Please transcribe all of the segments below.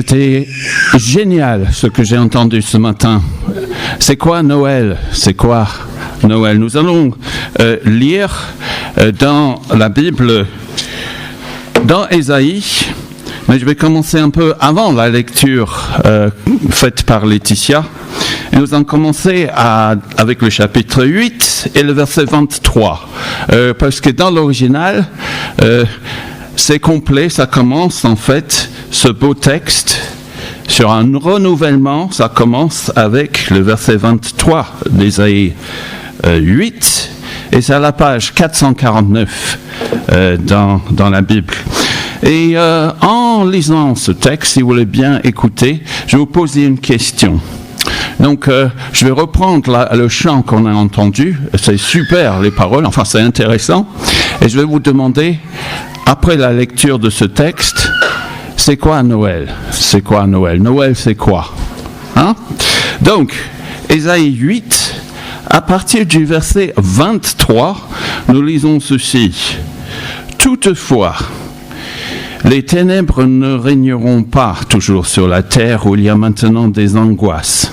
C'était génial ce que j'ai entendu ce matin. C'est quoi Noël? C'est quoi Noël? Nous allons lire dans la Bible, dans Ésaïe, mais je vais commencer un peu avant la lecture faite par Laetitia. Et nous allons commencer avec le chapitre 8 et le verset 23. Parce que dans l'original, c'est complet, ça commence en fait, ce beau texte, sur un renouvellement, ça commence avec le verset 23 d'Ésaïe 8, et c'est à la page 449 dans la Bible. Et en lisant ce texte, si vous voulez bien écouter, je vais vous poser une question. Donc, je vais reprendre le chant qu'on a entendu. C'est super, les paroles, enfin, c'est intéressant. Et je vais vous demander, après la lecture de ce texte, c'est quoi Noël? C'est quoi Noël? Noël, c'est quoi? Hein? Donc, Ésaïe 8, à partir du verset 23, nous lisons ceci. « Toutefois, les ténèbres ne régneront pas toujours sur la terre où il y a maintenant des angoisses.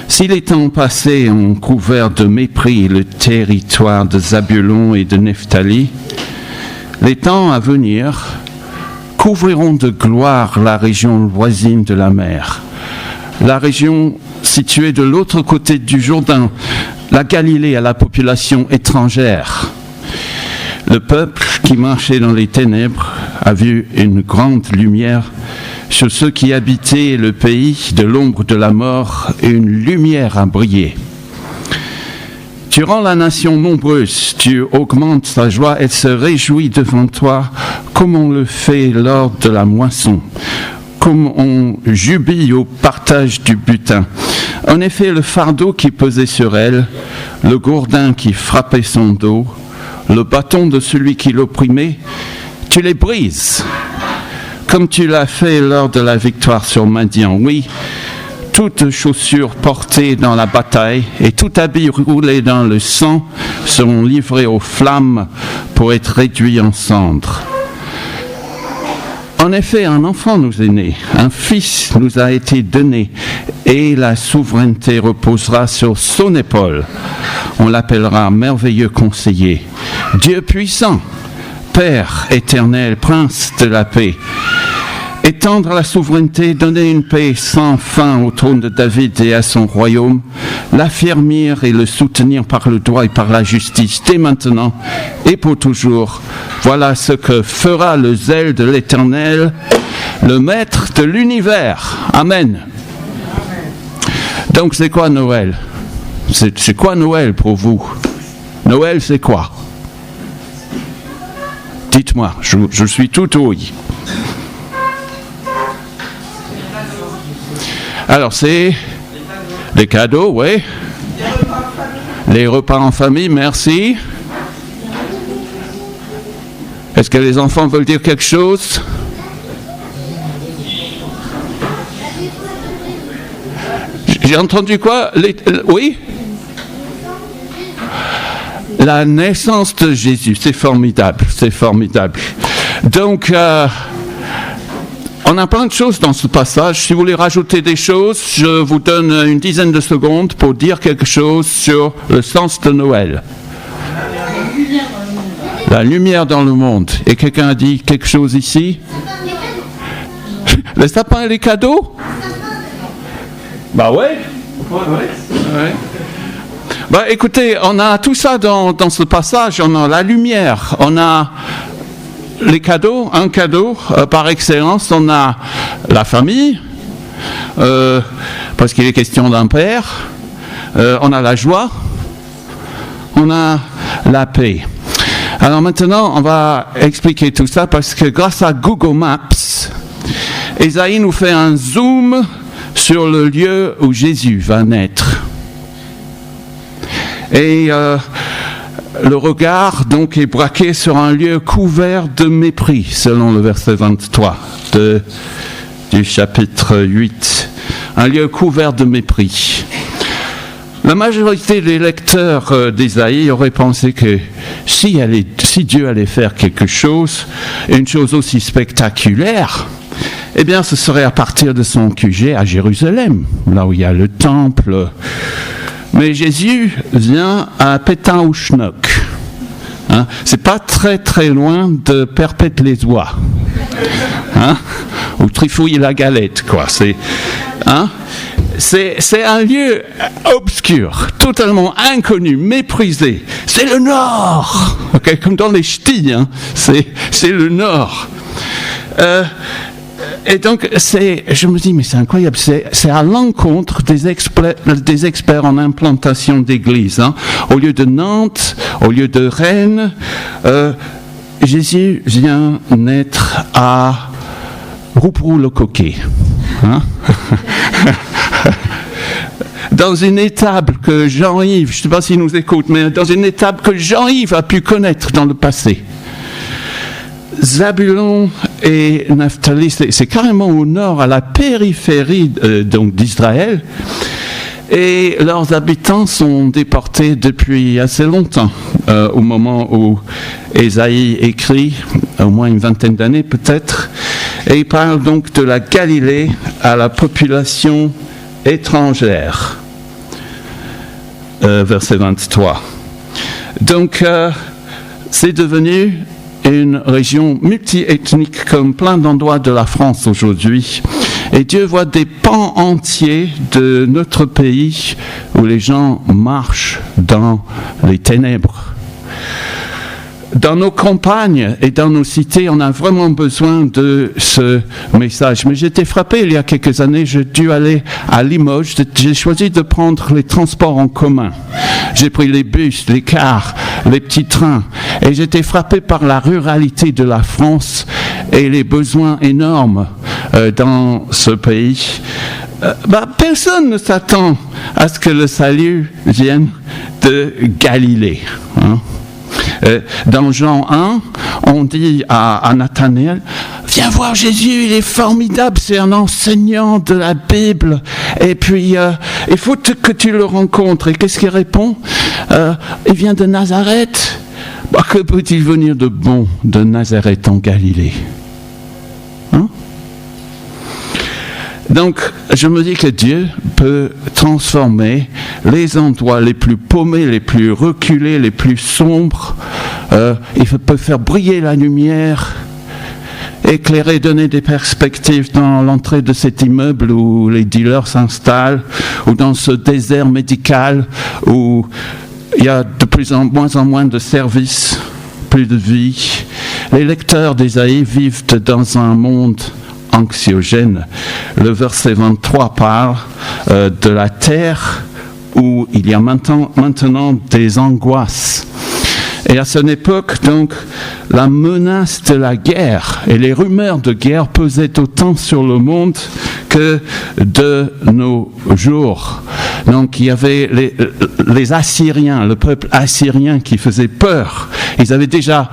Si les temps passés ont couvert de mépris le territoire de Zabulon et de Nephtali, les temps à venir couvriront de gloire la région voisine de la mer, la région située de l'autre côté du Jourdain, la Galilée à la population étrangère. Le peuple qui marchait dans les ténèbres a vu une grande lumière. Sur ceux qui habitaient le pays de l'ombre de la mort, une lumière a brillé. Tu rends la nation nombreuse, tu augmentes sa joie, elle se réjouit devant toi, comme on le fait lors de la moisson, comme on jubile au partage du butin. En effet, le fardeau qui pesait sur elle, le gourdin qui frappait son dos, le bâton de celui qui l'opprimait, tu les brises. Comme tu l'as fait lors de la victoire sur Madian. Oui, toutes chaussures portées dans la bataille et tout habit roulé dans le sang seront livrés aux flammes pour être réduits en cendres. En effet, un enfant nous est né, un fils nous a été donné, et la souveraineté reposera sur son épaule. On l'appellera merveilleux conseiller, Dieu puissant, Père éternel, Prince de la paix. Étendre la souveraineté, donner une paix sans fin au trône de David et à son royaume, l'affermir et le soutenir par le droit et par la justice dès maintenant et pour toujours. Voilà ce que fera le zèle de l'Éternel, le Maître de l'univers. Amen. Donc c'est quoi Noël? C'est quoi Noël pour vous? Noël, c'est quoi? Dites-moi, je suis tout ouïe. Alors, c'est les cadeaux, oui. Les repas en famille, merci. Est-ce que les enfants veulent dire quelque chose? J'ai entendu quoi? Oui? La naissance de Jésus, c'est formidable, c'est formidable. Donc, on a plein de choses dans ce passage. Si vous voulez rajouter des choses, je vous donne une dizaine de secondes pour dire quelque chose sur le sens de Noël. La lumière dans le monde. Et quelqu'un a dit quelque chose ici? Les sapins et les cadeaux? Bah ouais. Ouais. Bah écoutez, on a tout ça dans ce passage. On a la lumière, on a les cadeaux, un cadeau par excellence, on a la famille, parce qu'il est question d'un père, on a la joie, on a la paix. Alors maintenant, on va expliquer tout ça parce que grâce à Google Maps, Ésaïe nous fait un zoom sur le lieu où Jésus va naître. Et le regard donc est braqué sur un lieu couvert de mépris, selon le verset 23 du chapitre 8. Un lieu couvert de mépris. La majorité des lecteurs d'Ésaïe auraient pensé que si Dieu allait faire quelque chose, une chose aussi spectaculaire, eh bien, ce serait à partir de son QG à Jérusalem, là où il y a le temple. Mais Jésus vient à Pétain-Ouchnok. Hein, c'est pas très très loin de Perpète-les-Oies, hein, ou Trifouille-la-Galette, quoi. C'est un lieu obscur, totalement inconnu, méprisé. C'est le Nord, okay, comme dans les ch'tis, hein, c'est le Nord. Et donc, je me dis, mais c'est incroyable, c'est à l'encontre des experts en implantation d'église. Hein. Au lieu de Nantes, au lieu de Rennes, Jésus vient naître à Rouperou-le-Coquet. Hein. Dans une étape que Jean-Yves, je ne sais pas s'il nous écoute, mais dans une étape que Jean-Yves a pu connaître dans le passé. Zabulon et Naphtali, c'est carrément au nord, à la périphérie donc d'Israël, et leurs habitants sont déportés depuis assez longtemps, au moment où Ésaïe écrit, au moins une vingtaine d'années peut-être, et il parle donc de la Galilée à la population étrangère. Verset 23. Donc, c'est devenu une région multi-ethnique comme plein d'endroits de la France aujourd'hui. Et Dieu voit des pans entiers de notre pays où les gens marchent dans les ténèbres. Dans nos campagnes et dans nos cités, on a vraiment besoin de ce message. Mais j'étais frappé il y a quelques années, j'ai dû aller à Limoges, j'ai choisi de prendre les transports en commun. J'ai pris les bus, les cars, les petits trains, et j'étais frappé par la ruralité de la France et les besoins énormes dans ce pays. Personne ne s'attend à ce que le salut vienne de Galilée. Hein. Dans Jean 1, on dit à Nathanaël, viens voir Jésus, il est formidable, c'est un enseignant de la Bible, et puis il faut que tu le rencontres. Et qu'est-ce qu'il répond? Il vient de Nazareth. Que peut-il venir de bon de Nazareth en Galilée? Hein? Donc, je me dis que Dieu peut transformer les endroits les plus paumés, les plus reculés, les plus sombres. Il peut faire briller la lumière, éclairer, donner des perspectives dans l'entrée de cet immeuble où les dealers s'installent, ou dans ce désert médical où il y a de moins en moins de services, plus de vie. Les lecteurs d'Ésaïe vivent dans un monde anxiogène. Le verset 23 parle de la terre où il y a maintenant des angoisses. Et à cette époque, donc, la menace de la guerre et les rumeurs de guerre pesaient autant sur le monde que de nos jours. Donc, il y avait les Assyriens, le peuple assyrien qui faisait peur. Ils avaient déjà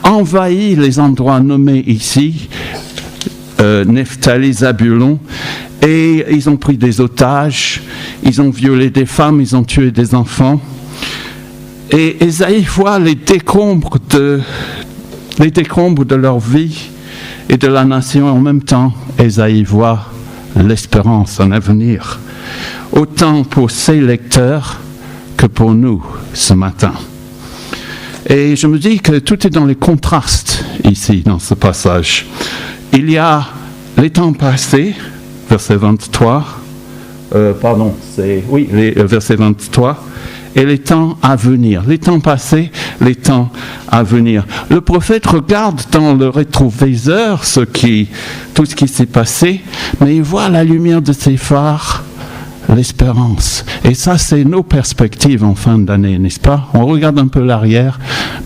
envahi les endroits nommés ici, Naphtali, Zabulon, et ils ont pris des otages, ils ont violé des femmes, ils ont tué des enfants. Et Ésaïe voit les décombres de leur vie et de la nation. En même temps, Ésaïe voit l'espérance, un avenir, autant pour ses lecteurs que pour nous ce matin. Et je me dis que tout est dans les contrastes ici, dans ce passage. Il y a les temps passés, verset 23, verset 23, et les temps à venir. Les temps passés, les temps à venir. Le prophète regarde dans le rétroviseur tout ce qui s'est passé, mais il voit la lumière de ses phares, l'espérance. Et ça, c'est nos perspectives en fin d'année, n'est-ce pas? On regarde un peu l'arrière,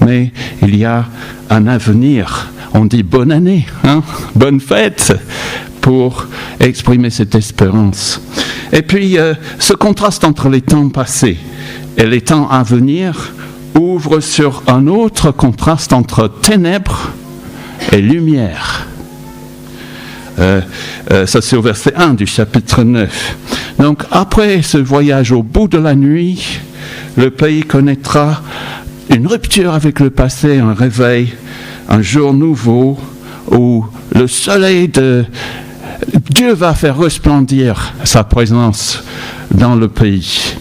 mais il y a un avenir. On dit bonne année, hein? Bonne fête, pour exprimer cette espérance. Et puis, ce contraste entre les temps passés et les temps à venir ouvre sur un autre contraste entre ténèbres et lumière. Ça, c'est au verset 1 du chapitre 9. Donc, après ce voyage au bout de la nuit, le pays connaîtra une rupture avec le passé, un réveil, un jour nouveau où le soleil de Dieu va faire resplendir sa présence dans le pays.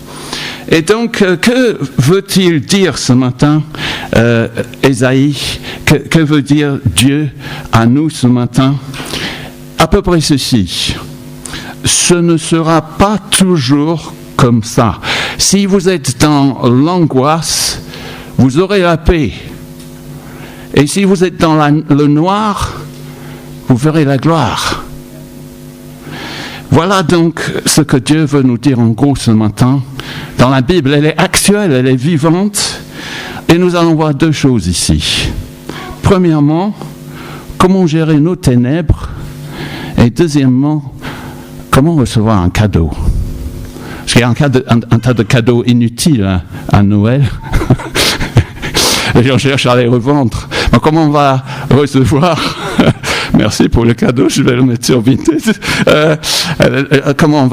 Et donc, que veut-il dire ce matin, Ésaïe? Que veut dire Dieu à nous ce matin? À peu près ceci. Ce ne sera pas toujours comme ça. Si vous êtes dans l'angoisse, vous aurez la paix. Et si vous êtes dans le noir, vous verrez la gloire. Voilà donc ce que Dieu veut nous dire en gros ce matin. Dans la Bible, elle est actuelle, elle est vivante. Et nous allons voir deux choses ici. Premièrement, comment gérer nos ténèbres. Et deuxièmement, comment recevoir un cadeau. Parce qu'il y a un tas de cadeaux inutiles à Noël. Les gens cherchent à les revendre. Mais comment on va recevoir... Merci pour le cadeau, je vais le mettre sur Vinted. Comment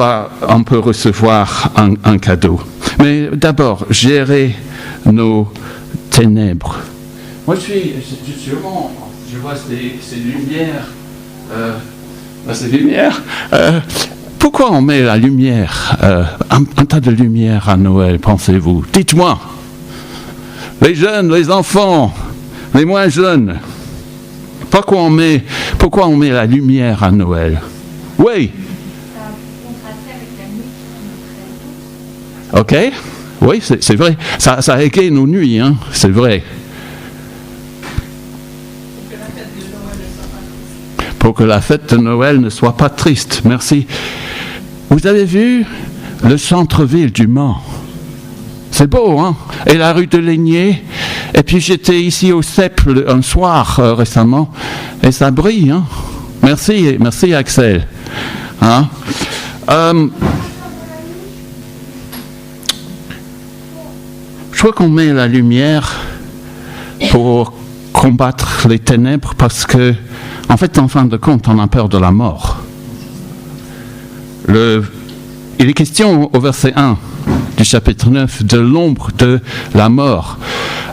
on peut recevoir un cadeau? Mais d'abord, gérer nos ténèbres. Moi, je vois ces lumières. Pourquoi on met la lumière, un tas de lumière à Noël, pensez-vous? Dites-moi. Les jeunes, les enfants, les moins jeunes. Pourquoi on met la lumière à Noël? Oui. Ok. Oui, c'est vrai. Ça égaye nos nuits, hein. C'est vrai. Pour que la fête de Noël ne soit pas triste. Merci. Vous avez vu le centre-ville du Mans? C'est beau, hein? Et la rue de Laigné. Et puis j'étais ici au CEP un soir récemment. Et ça brille, hein? Merci Axel. Hein? Je crois qu'on met la lumière pour combattre les ténèbres parce que, en fait, en fin de compte, on a peur de la mort. Il est question au verset 1 du chapitre 9 de l'ombre de la mort.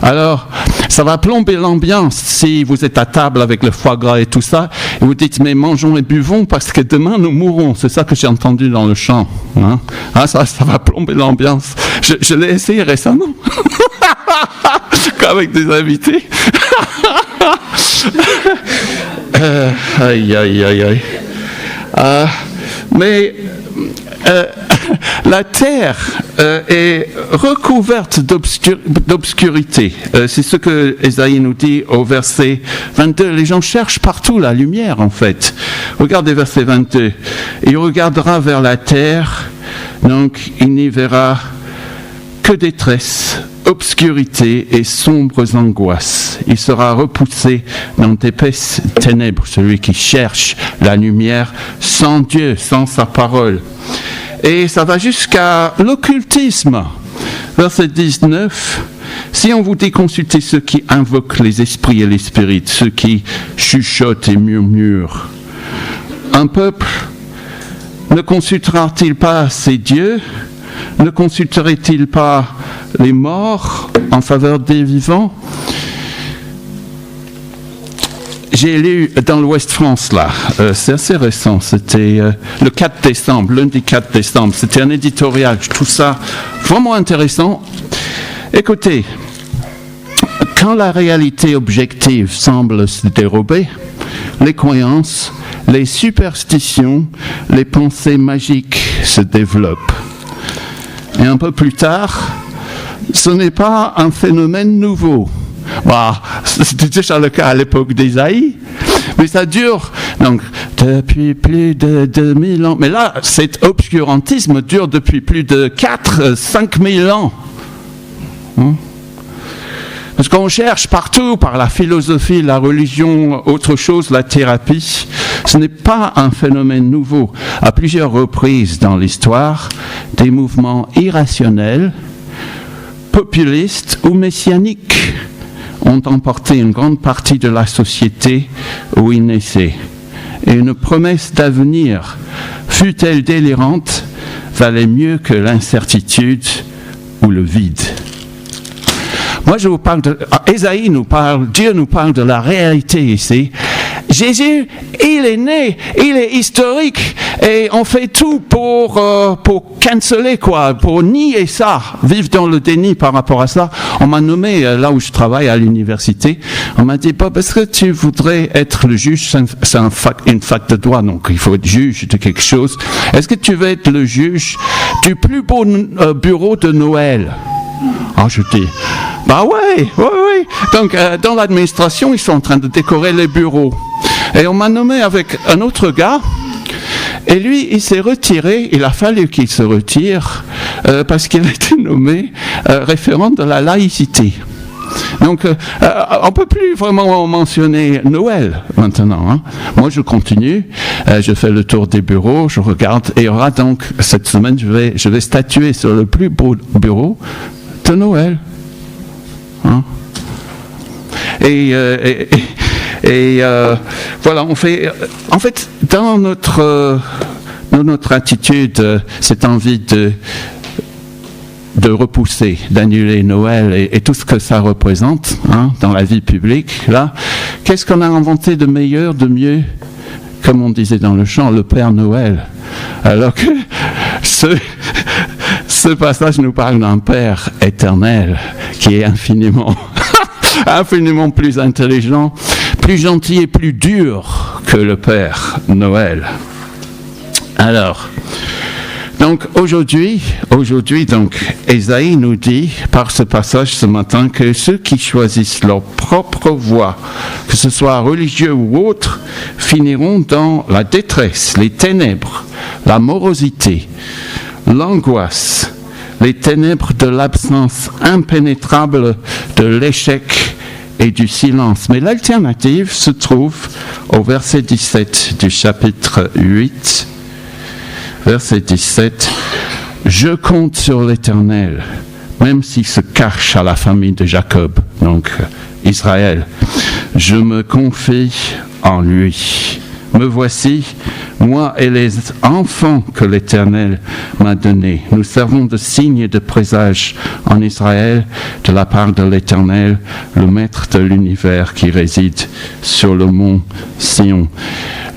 Alors, ça va plomber l'ambiance si vous êtes à table avec le foie gras et tout ça, et vous dites, mais mangeons et buvons parce que demain nous mourrons. C'est ça que j'ai entendu dans le chant. Hein? Ah, ça va plomber l'ambiance. Je l'ai essayé récemment. Avec des invités. Aïe. Mais la terre est recouverte d'obscurité. C'est ce que Ésaïe nous dit au verset 22. Les gens cherchent partout la lumière, en fait. Regardez verset 22. Il regardera vers la terre, donc il n'y verra que détresse, obscurité et sombres angoisses. Il sera repoussé dans d'épaisses ténèbres, celui qui cherche la lumière sans Dieu, sans sa parole. Et ça va jusqu'à l'occultisme. Verset 19. Si on vous dit consultez ceux qui invoquent les esprits et les spirites, ceux qui chuchotent et murmurent, un peuple ne consultera-t-il pas ses dieux? Ne consulterait-il pas les morts en faveur des vivants? J'ai lu dans l'Ouest France, là, c'est assez récent, c'était le 4 décembre, lundi 4 décembre, c'était un éditorial, je trouve ça vraiment intéressant. Écoutez, quand la réalité objective semble se dérober, les croyances, les superstitions, les pensées magiques se développent. Et un peu plus tard, ce n'est pas un phénomène nouveau. Bah, c'était déjà le cas à l'époque d'Ésaïe, mais ça dure donc depuis plus de 2000 ans. Mais là, cet obscurantisme dure depuis plus de 4-5 000 ans. Parce qu'on cherche partout, par la philosophie, la religion, autre chose, la thérapie. Ce n'est pas un phénomène nouveau. À plusieurs reprises dans l'histoire, des mouvements irrationnels, populistes ou messianiques ont emporté une grande partie de la société où ils naissaient. Et une promesse d'avenir, fût-elle délirante, valait mieux que l'incertitude ou le vide. Moi, je vous parle Ésaïe nous parle, Dieu nous parle de la réalité ici. Jésus, il est né, il est historique, et on fait tout pour canceller, pour nier ça, vivre dans le déni par rapport à ça. On m'a nommé, là où je travaille à l'université, on m'a dit, Bob, est-ce que tu voudrais être le juge? C'est une fac de droit, donc il faut être juge de quelque chose. Est-ce que tu veux être le juge du plus beau bureau de Noël? Ah, je dis, oui. Donc, dans l'administration, ils sont en train de décorer les bureaux. Et on m'a nommé avec un autre gars, et lui, il s'est retiré, il a fallu qu'il se retire, parce qu'il a été nommé référent de la laïcité. Donc, on ne peut plus vraiment mentionner Noël maintenant. Hein. Moi, je continue, je fais le tour des bureaux, je regarde, et il y aura donc, cette semaine, je vais statuer sur le plus beau bureau de Noël. Hein. Et voilà, on fait... En fait, dans notre attitude, cette envie de repousser, d'annuler Noël et tout ce que ça représente dans la vie publique, là, qu'est-ce qu'on a inventé de meilleur, de mieux? Comme on disait dans le chant, le Père Noël. Alors que ce passage nous parle d'un Père éternel qui est infiniment plus intelligent, plus gentil et plus dur que le Père Noël. Alors, donc aujourd'hui, donc, Ésaïe nous dit par ce passage ce matin que ceux qui choisissent leur propre voie, que ce soit religieux ou autre, finiront dans la détresse, les ténèbres, la morosité, l'angoisse, les ténèbres de l'absence impénétrable de l'échec et du silence. Mais l'alternative se trouve au verset 17 du chapitre 8. Verset 17, « Je compte sur l'Éternel, même s'il se cache à la famille de Jacob, donc Israël. Je me confie en lui. Me voici, moi et les enfants que l'Éternel m'a donnés. Nous servons de signe et de présage en Israël de la part de l'Éternel, le Maître de l'univers qui réside sur le mont Sion. »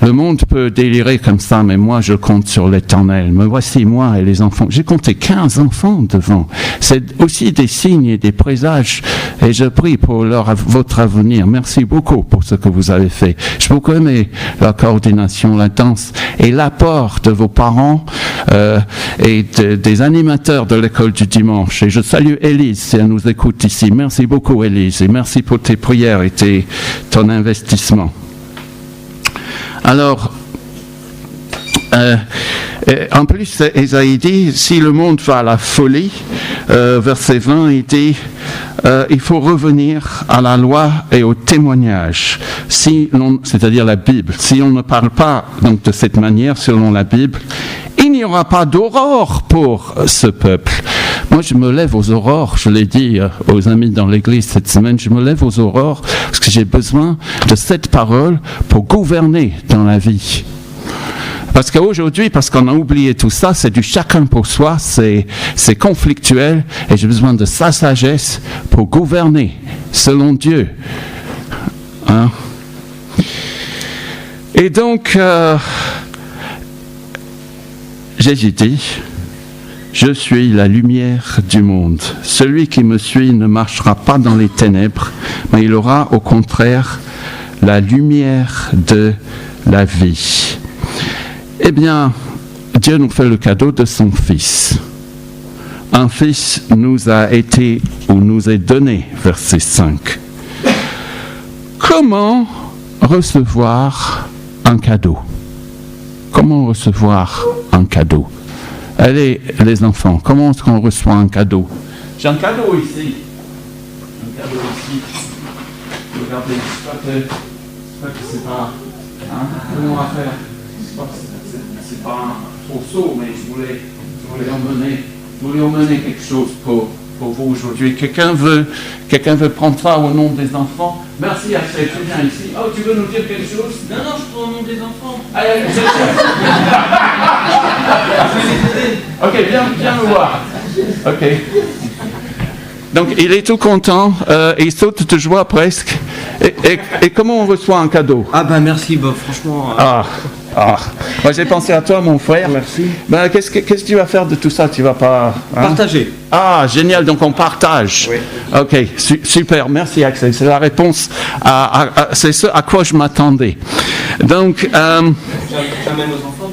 Le monde peut délirer comme ça, mais moi je compte sur l'Éternel. Me voici, moi et les enfants. J'ai compté 15 enfants devant. C'est aussi des signes et des présages. Et je prie pour votre avenir. Merci beaucoup pour ce que vous avez fait. J'ai beaucoup aimé la coordination, la danse et l'apport de vos parents et des animateurs de l'école du dimanche. Et je salue Élise si elle nous écoute ici. Merci beaucoup Élise et merci pour tes prières et ton investissement. Alors, en plus, Ésaïe dit, si le monde va à la folie, verset 20, il dit, il faut revenir à la loi et au témoignage, c'est-à-dire la Bible. Si on ne parle pas donc, de cette manière, selon la Bible, il n'y aura pas d'aurore pour ce peuple. Moi, je me lève aux aurores, je l'ai dit aux amis dans l'église cette semaine, je me lève aux aurores parce que j'ai besoin de cette parole pour gouverner dans la vie. Parce qu'aujourd'hui, parce qu'on a oublié tout ça, c'est du chacun pour soi, c'est conflictuel, et j'ai besoin de sa sagesse pour gouverner selon Dieu. Hein? Et donc, Jésus dit, « Je suis la lumière du monde. Celui qui me suit ne marchera pas dans les ténèbres, mais il aura au contraire la lumière de la vie. » Eh bien, Dieu nous fait le cadeau de son Fils. Un Fils nous a été ou nous est donné, verset 5. Comment recevoir un cadeau? Comment recevoir un cadeau? Allez, les enfants, comment est-ce qu'on reçoit un cadeau? J'ai un cadeau ici. Un cadeau ici. Regardez, j'espère que c'est pas... Hein, comment on va faire? C'est pas un trousseau, mais je voulais emmener quelque chose pour vous aujourd'hui. Quelqu'un veut prendre ça au nom des enfants? Merci Axel, tu viens ici. Oh, tu veux nous dire quelque chose? Non, je prends au nom des enfants. Allez, ok, viens me voir. Ok. Donc, il est tout content, il saute de joie presque. Et comment on reçoit un cadeau? Ah ben merci, bah, franchement... Moi, j'ai pensé à toi, mon frère. Merci. Ben, qu'est-ce que tu vas faire de tout ça? Tu vas pas... Partager. Ah, génial, donc on partage. Oui. Ok, super, merci Axel. C'est la réponse c'est ce à quoi je m'attendais. Donc... J'amène aux enfants.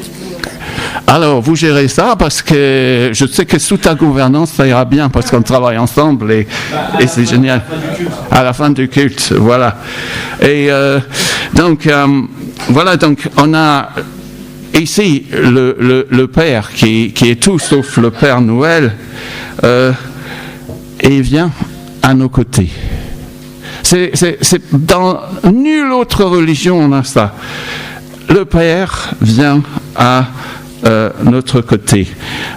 Alors, vous gérez ça parce que je sais que sous ta gouvernance, ça ira bien parce qu'on travaille ensemble et c'est génial. À la fin du culte, voilà. Et donc, voilà, donc on a ici le Père qui est tout sauf le Père Noël et il vient à nos côtés. C'est dans nulle autre religion on a ça. Le Père vient à notre côté.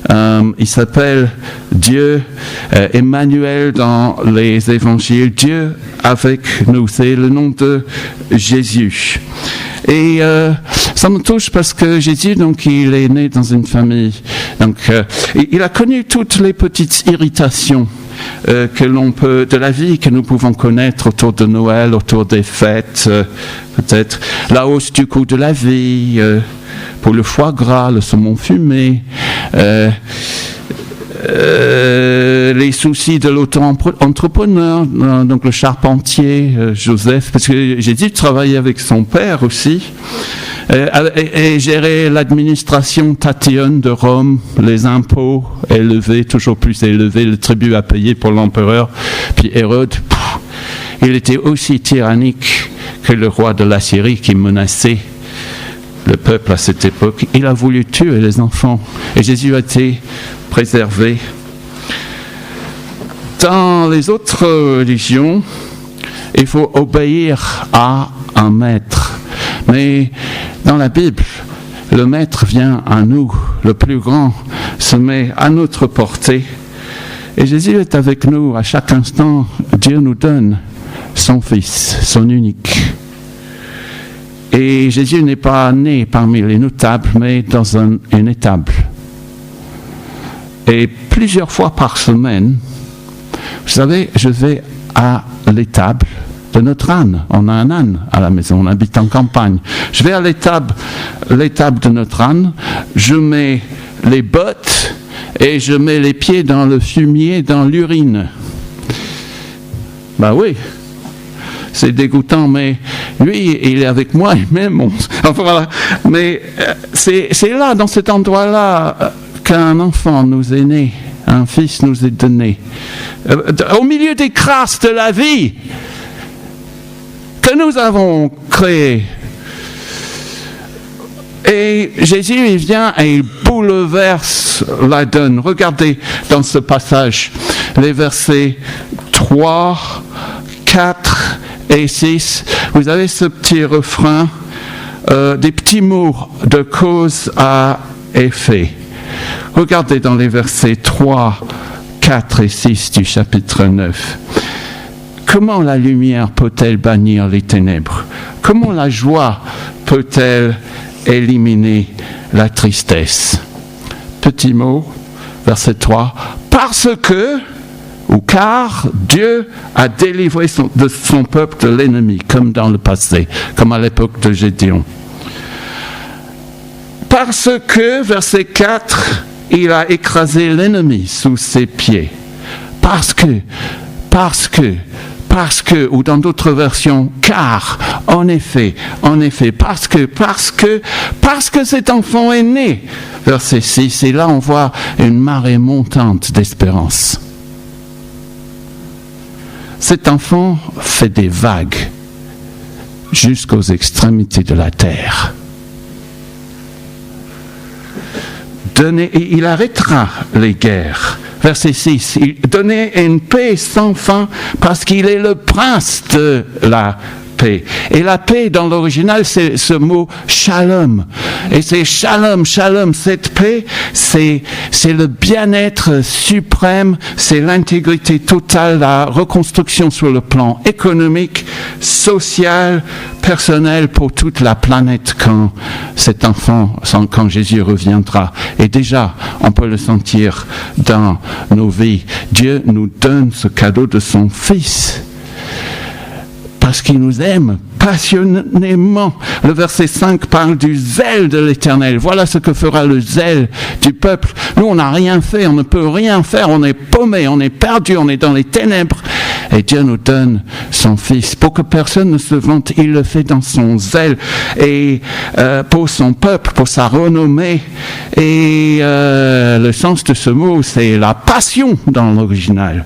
Il s'appelle Dieu, Emmanuel dans les évangiles, Dieu avec nous, c'est le nom de Jésus. Et ça me touche parce que Jésus, donc, il est né dans une famille. Donc, il a connu toutes les petites irritations que l'on peut, de la vie que nous pouvons connaître autour de Noël, autour des fêtes, peut-être la hausse du coût de la vie, pour le foie gras, le saumon fumé, les soucis de l'auto-entrepreneur, donc le charpentier Joseph, parce que Jésus travaillait avec son père aussi, et gérer l'administration tatillonne de Rome, les impôts élevés, toujours plus élevés, le tribut à payer pour l'empereur, puis Hérode, il était aussi tyrannique que le roi de la Syrie qui menaçait le peuple à cette époque. Il a voulu tuer les enfants et Jésus a été préservé. Dans les autres religions, il faut obéir à un maître. Mais dans la Bible, le maître vient à nous, le plus grand se met à notre portée. Et Jésus est avec nous à chaque instant. Dieu nous donne son Fils, son unique. Et Jésus n'est pas né parmi les notables, mais dans une étable. Et plusieurs fois par semaine, vous savez, je vais à l'étable de notre âne. On a un âne à la maison, on habite en campagne. Je vais à l'étable de notre âne, je mets les bottes et je mets les pieds dans le fumier, dans l'urine. Ben oui. C'est dégoûtant, mais lui, il est avec moi, et même enfin voilà. Mais c'est là, dans cet endroit-là, qu'un enfant nous est né, un fils nous est donné. Au milieu des crasses de la vie que nous avons créées. Et Jésus, il vient et il bouleverse la donne. Regardez dans ce passage, les versets 3, 4 et 6, vous avez ce petit refrain, des petits mots de cause à effet. Regardez dans les versets 3, 4 et 6 du chapitre 9. Comment la lumière peut-elle bannir les ténèbres? Comment la joie peut-elle éliminer la tristesse? Petit mot, verset 3. Parce que, ou car Dieu a délivré de son peuple de l'ennemi, comme dans le passé, comme à l'époque de Gédéon. Parce que, verset 4, il a écrasé l'ennemi sous ses pieds. Parce que, ou dans d'autres versions, car, en effet, parce que cet enfant est né. Verset 6, et là on voit une marée montante d'espérance. Cet enfant fait des vagues jusqu'aux extrémités de la terre. Il arrêtera les guerres. Verset 6, il donnait une paix sans fin parce qu'il est le prince de la paix. Et la paix, dans l'original, c'est ce mot shalom. Et c'est shalom, cette paix, c'est le bien-être suprême, c'est l'intégrité totale, la reconstruction sur le plan économique, social, personnel pour toute la planète quand cet enfant, quand Jésus reviendra. Et déjà, on peut le sentir dans nos vies. Dieu nous donne ce cadeau de son Fils parce qu'il nous aime passionnément. Le verset 5 parle du zèle de l'Éternel. Voilà ce que fera le zèle du peuple. Nous, on n'a rien fait, on ne peut rien faire, on est paumé, on est perdu, on est dans les ténèbres. Et Dieu nous donne son Fils. Pour que personne ne se vante, il le fait dans son zèle et pour son peuple, pour sa renommée. Et le sens de ce mot, c'est la passion dans l'original.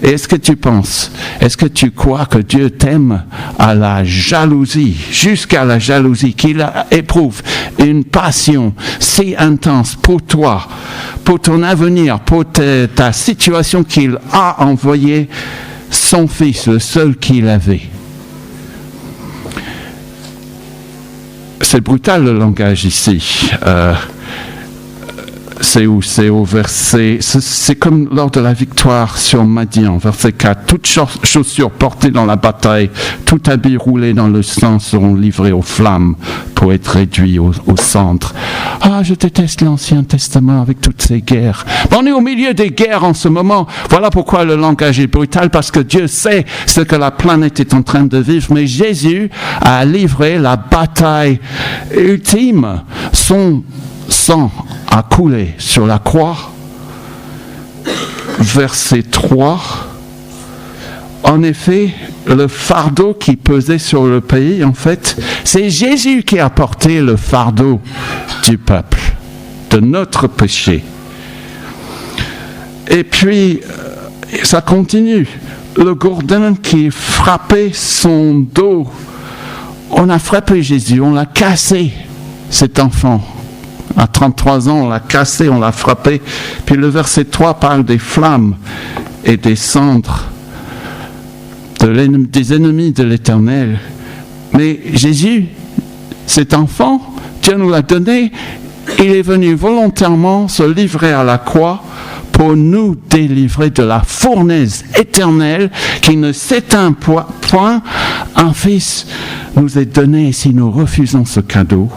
Et est-ce que tu penses, est-ce que tu crois que Dieu t'aime à la jalousie, jusqu'à la jalousie, qu'il éprouve une passion si intense pour toi, pour ton avenir, pour ta situation, qu'il a envoyé son Fils, le seul qu'il avait? C'est brutal le langage ici. C'est où? C'est au verset... C'est comme lors de la victoire sur Madian, verset 4. Toutes chaussures portées dans la bataille, tout habit roulé dans le sang seront livrés aux flammes pour être réduits aux cendres. Ah, je déteste l'Ancien Testament avec toutes ces guerres. On est au milieu des guerres en ce moment. Voilà pourquoi le langage est brutal, parce que Dieu sait ce que la planète est en train de vivre. Mais Jésus a livré la bataille ultime. Son sang a coulé sur la croix. Verset 3. En effet, le fardeau qui pesait sur le pays, en fait, c'est Jésus qui a porté le fardeau du peuple, de notre péché. Et puis, ça continue. Le gourdin qui frappait son dos. On a frappé Jésus, on l'a cassé, cet enfant. À 33 ans, on l'a cassé, on l'a frappé. Puis le verset 3 parle des flammes et des cendres, des ennemis de l'Éternel. Mais Jésus, cet enfant, Dieu nous l'a donné, il est venu volontairement se livrer à la croix pour nous délivrer de la fournaise éternelle qui ne s'éteint point. Un Fils nous est donné, et si nous refusons ce cadeau,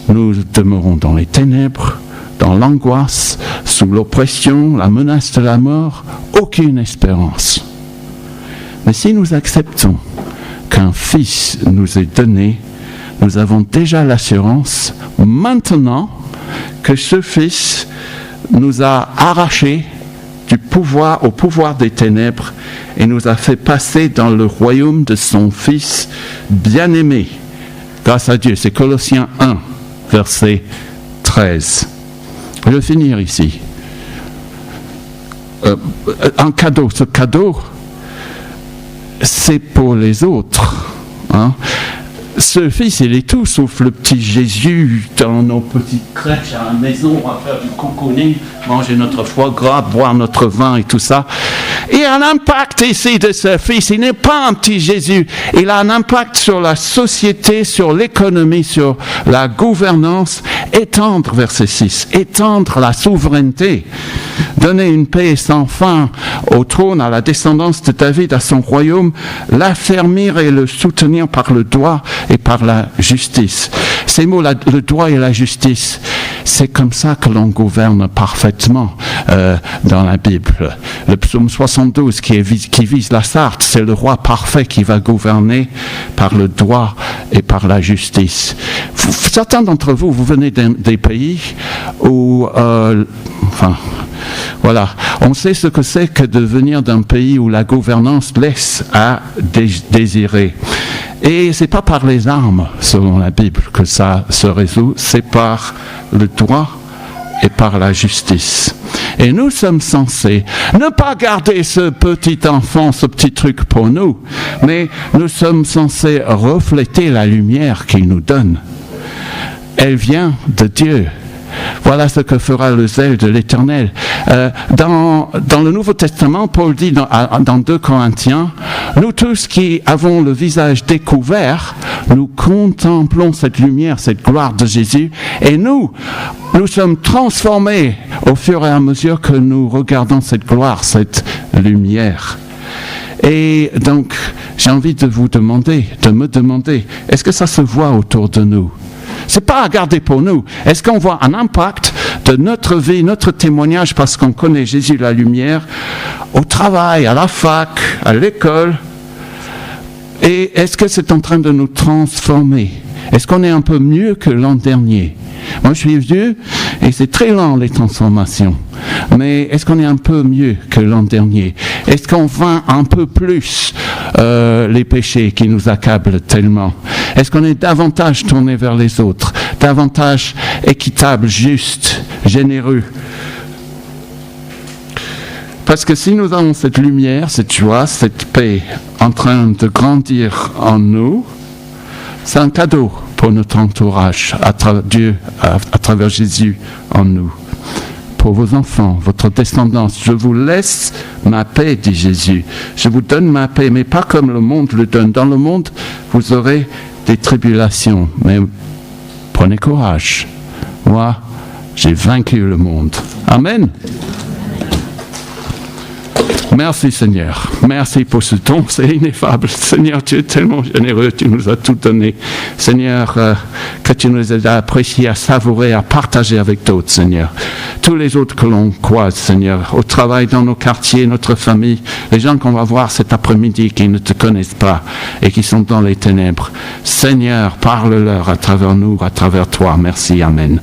nous demeurons dans les ténèbres, dans l'angoisse, sous l'oppression, la menace de la mort, aucune espérance. Mais si nous acceptons qu'un Fils nous est donné, nous avons déjà l'assurance maintenant que ce Fils nous a arrachés au pouvoir des ténèbres et nous a fait passer dans le royaume de son Fils bien-aimé. Grâce à Dieu, c'est Colossiens 1. Verset 13. Je vais finir ici. Un cadeau. Ce cadeau, c'est pour les autres. Hein? Ce Fils, il est tout sauf le petit Jésus dans nos petites crèches à la maison. On va faire du cocooning, manger notre foie gras, boire notre vin et tout ça. Il y a un impact ici de ce Fils. Il n'est pas un petit Jésus. Il a un impact sur la société, sur l'économie, sur la gouvernance. Étendre, verset 6, étendre la souveraineté. Donner une paix sans fin au trône, à la descendance de David, à son royaume. L'affermir et le soutenir par le droit et par la justice. Ces mots, le droit et la justice, c'est comme ça que l'on gouverne parfaitement dans la Bible. Le psaume 72 qui vise la Sarthe, c'est le roi parfait qui va gouverner par le droit et par la justice. Certains d'entre vous, vous venez des pays où, voilà, on sait ce que c'est que de venir d'un pays où la gouvernance laisse à désirer. Et c'est pas par les armes, selon la Bible, que ça se résout, c'est par le droit et par la justice. Et nous sommes censés ne pas garder ce petit enfant, ce petit truc pour nous, mais nous sommes censés refléter la lumière qu'il nous donne. Elle vient de Dieu. Voilà ce que fera le zèle de l'Éternel. Dans le Nouveau Testament, Paul dit dans 2 Corinthiens, nous tous qui avons le visage découvert, nous contemplons cette lumière, cette gloire de Jésus, et nous sommes transformés au fur et à mesure que nous regardons cette gloire, cette lumière. Et donc, j'ai envie de me demander, est-ce que ça se voit autour de nous? C'est pas à garder pour nous. Est-ce qu'on voit un impact de notre vie, notre témoignage, parce qu'on connaît Jésus, la lumière, au travail, à la fac, à l'école? Et est-ce que c'est en train de nous transformer? Est-ce qu'on est un peu mieux que l'an dernier? Moi, je suis vieux et c'est très lent, les transformations. Mais est-ce qu'on est un peu mieux que l'an dernier? Est-ce qu'on vainc un peu plus les péchés qui nous accablent tellement? Est-ce qu'on est davantage tourné vers les autres, davantage équitable, juste, généreux? Parce que si nous avons cette lumière, cette joie, cette paix en train de grandir en nous, c'est un cadeau pour notre entourage, à travers Jésus en nous. Pour vos enfants, votre descendance, je vous laisse ma paix, dit Jésus. Je vous donne ma paix, mais pas comme le monde le donne. Dans le monde, vous aurez des tribulations, mais prenez courage. Moi, j'ai vaincu le monde. Amen. Merci Seigneur, merci pour ce don, c'est ineffable. Seigneur, tu es tellement généreux, tu nous as tout donné. Seigneur, que tu nous aides à apprécier, à savourer, à partager avec d'autres, Seigneur. Tous les autres que l'on croise, Seigneur, au travail, dans nos quartiers, notre famille, les gens qu'on va voir cet après-midi qui ne te connaissent pas et qui sont dans les ténèbres. Seigneur, parle-leur à travers nous, à travers toi. Merci, Amen.